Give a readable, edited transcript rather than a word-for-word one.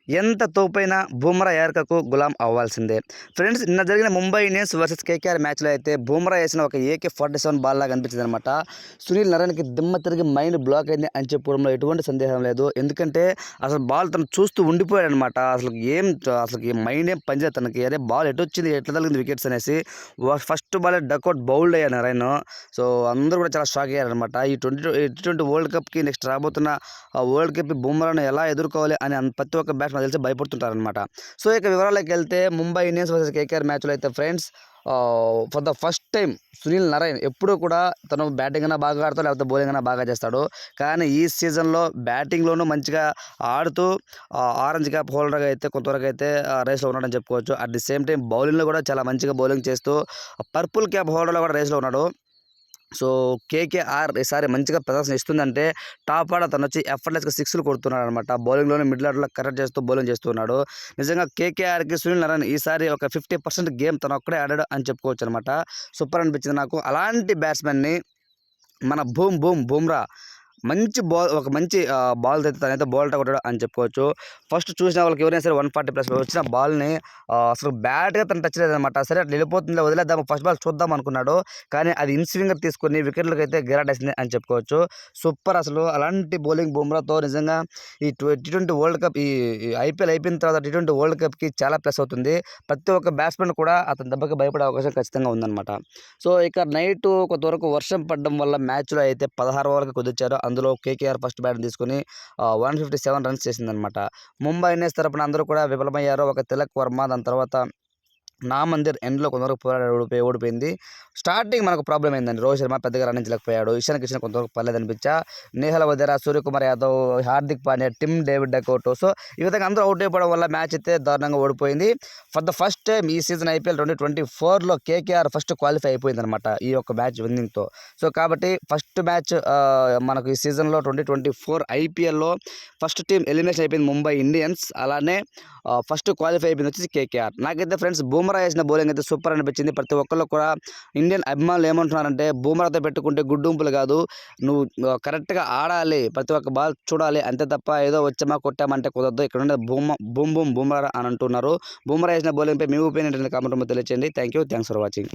ఎంత తోపైనా బుమ్రా ఎరకకు గులాం అవ్వాల్సిందే. ఫ్రెండ్స్, నిన్న జరిగిన ముంబై ఇండియన్స్ వర్సెస్ కేకేఆర్ మ్యాచ్‌లో అయితే బుమ్రా ఏసిన ఒక AK-47 బాల్ లాగా అనిపించిందనమాట. సునీల్ నరైన్‌కి దిమ్మ తిరిగి మైండ్ బ్లాక్ అయింది అని చెప్పుకోవడంలో ఎటువంటి సందేహం లేదు. ఎందుకంటే అసలు బాల్ తను చూస్తూ ఉండిపోయాడనమాట. అసలుకి మైండ్ ఏం పనిచేయలేదు తనకి. అరే బాల్ ఎటొచ్చింది, ఎట్లా తగిలింది వికెట్స్ అనేసి. ఫస్ట్ బాలే డకౌట్ బౌల్డ్ అయ్యాడు నరైన్. సో అందరూ కూడా చాలా షాక్ అయ్యారనమాట. ఈ టీ20 వరల్డ్ కప్‌కి నెక్స్ట్ రాబోతున్న వరల్డ్ కప్ బుమ్రాను ఎలా ఎదుర్కోవాలి అని ప్రతి ఒక్క బ్యాట్స్‌మన్ నాకు తెలిసి భయపడుతుంటారనమాట. సో ఇక వివరాల్లోకి వెళ్తే ముంబై ఇండియన్స్ వర్సెస్ కేకేఆర్ మ్యాచ్‌లో అయితే friends, for the first time Sunil Narine ఎప్పుడూ కూడా తను బ్యాటింగ్ అయినా బాగా ఆడతాడు, లేకపోతే బౌలింగ్ అయినా బాగా చేస్తాడు. కానీ ఈ సీజన్‌లో బ్యాటింగ్‌లోనూ మంచిగా ఆడుతూ ఆరెంజ్ క్యాప్ హోల్డర్‌గా అయితే కొంతవరకు అయితే రేస్‌లో ఉన్నాడని చెప్పుకోవచ్చు. అట్ ది సేమ్ టైం బౌలింగ్‌లో కూడా చాలా మంచిగా బౌలింగ్ చేస్తూ పర్పుల్ క్యాప్ హోల్డర్‌లో కూడా రేస్‌లో ఉన్నాడు. సో కేకేఆర్ ఈసారి మంచిగా ప్రదర్శన ఇస్తుందంటే టాప్ ఆర్డర్ తనొచ్చి ఎఫర్ట్‌లెస్‌గా సిక్స్‌లు కొడుతున్నాడనమాట. బౌలింగ్‌లోనే మిడిల్ ఆర్డర్‌లో కరెక్ట్ చేస్తూ బౌలింగ్ చేస్తున్నాడు. నిజంగా కేకేఆర్‌కి సునీల్ నరైన్ ఈసారి ఒక 50% గేమ్ తనొక్కడే ఆడాడు అని చెప్పుకోవచ్చనమాట. సూపర్ అనిపించింది నాకు. అలాంటి బ్యాట్స్‌మెన్‌ని మన బుమ్రా ఒక మంచి బాల్ అయితే తనైతే బౌల్డ్ కొట్టాడు అని చెప్పుకోవచ్చు. ఫస్ట్ చూసిన వాళ్ళకి ఎవరైనా సరే 140+ వచ్చిన బాల్‌ని అసలు బ్యాట్‌గా తను టచ్ లేదనమాట. సరే అట్లా వెళ్ళిపోతుందిలే వదిలేద్దాం, ఫస్ట్ బాల్ చూద్దాం అనుకున్నాడు. కానీ అది ఇన్ స్వింగర్ తీసుకొని వికెట్లకైతే గిరాటేసింది అని చెప్పుకోవచ్చు. సూపర్ అసలు. అలాంటి బౌలింగ్ బుమ్రాతో నిజంగా ఈ టీ20 వరల్డ్ కప్ ఈ ఐపీఎల్ అయిపోయిన తర్వాత టీ20 వరల్డ్ కప్‌కి చాలా ప్లస్ అవుతుంది. ప్రతి ఒక్క బ్యాట్స్‌మెన్ కూడా అతని దెబ్బకి భయపడే అవకాశం ఖచ్చితంగా ఉందనమాట. సో ఇక నైటు కొంతవరకు వర్షం పడడం వల్ల మ్యాచ్‌లో అయితే 16 ఓవర్లకి కుదిర్చారు. అందులో కేకేఆర్ ఫస్ట్ బ్యాట్‌ని తీసుకొని 157 రన్స్ చేసిందనమాట. ముంబై ఇండియన్స్ తరపున అందరూ కూడా విఫలమయ్యారు. ఒక తిలక్ వర్మ, దాని తర్వాత నామందిర్ ఎండ్‌లో కొంతవరకు పోరాడి ఓడిపోయింది. స్టార్టింగ్ మనకు ప్రాబ్లమ్ అయిందండి. రోహిత్ శర్మ పెద్దగా రాణించలేకపోయాడు. ఇషాన్ కిషన్ కొంతవరకు పర్లేదనిపించా. Nehal Wadhera, Suryakumar Yadav, Hardik Pandya, Tim David duck out. So ఈ విధంగా అందరూ అవుట్ అయిపోవడం వల్ల మ్యాచ్ అయితే దారుణంగా ఓడిపోయింది. ఫర్ ద ఫస్ట్ టైం ఈ సీజన్ ఐపీఎల్ 2024లో కేకేఆర్ ఫస్ట్ క్వాలిఫై అయిపోయిందనమాట ఈ యొక్క మ్యాచ్ విన్నింగ్‌తో. సో కాబట్టి ఫస్ట్ మ్యాచ్ మనకు ఈ సీజన్‌లో 2024 ఐపీఎల్‌లో ఫస్ట్ టీమ్ ఎలిమినేషన్ అయిపోయింది ముంబై ఇండియన్స్. అలానే ఫస్ట్ క్వాలిఫై అయిపోయింది వచ్చేసి కేకేఆర్. నాకైతే ఫ్రెండ్స్ బుమ్రా వేసిన బౌలింగ్ అయితే సూపర్ అనిపించింది. ప్రతి ఒక్కళ్ళు కూడా ఇండియన్ అభిమానులు ఏమంటున్నారంటే బుమ్రాతో పెట్టుకుంటే గుడ్డుంపులు కాదు, నువ్వు కరెక్ట్‌గా ఆడాలి, ప్రతి ఒక్క బాల్ చూడాలి, అంతే తప్ప ఏదో వచ్చామా కొట్టామంటే కుదరదు. ఇక్కడ ఉండే బుమ్రా అని అంటున్నారు. బుమ్రా వేసిన బౌలింగ్‌పై మీ ఒపీనియన్ ఏంటంటే కామెంట్ రూమ్‌లో తెలియచేయండి. Thanks for watching.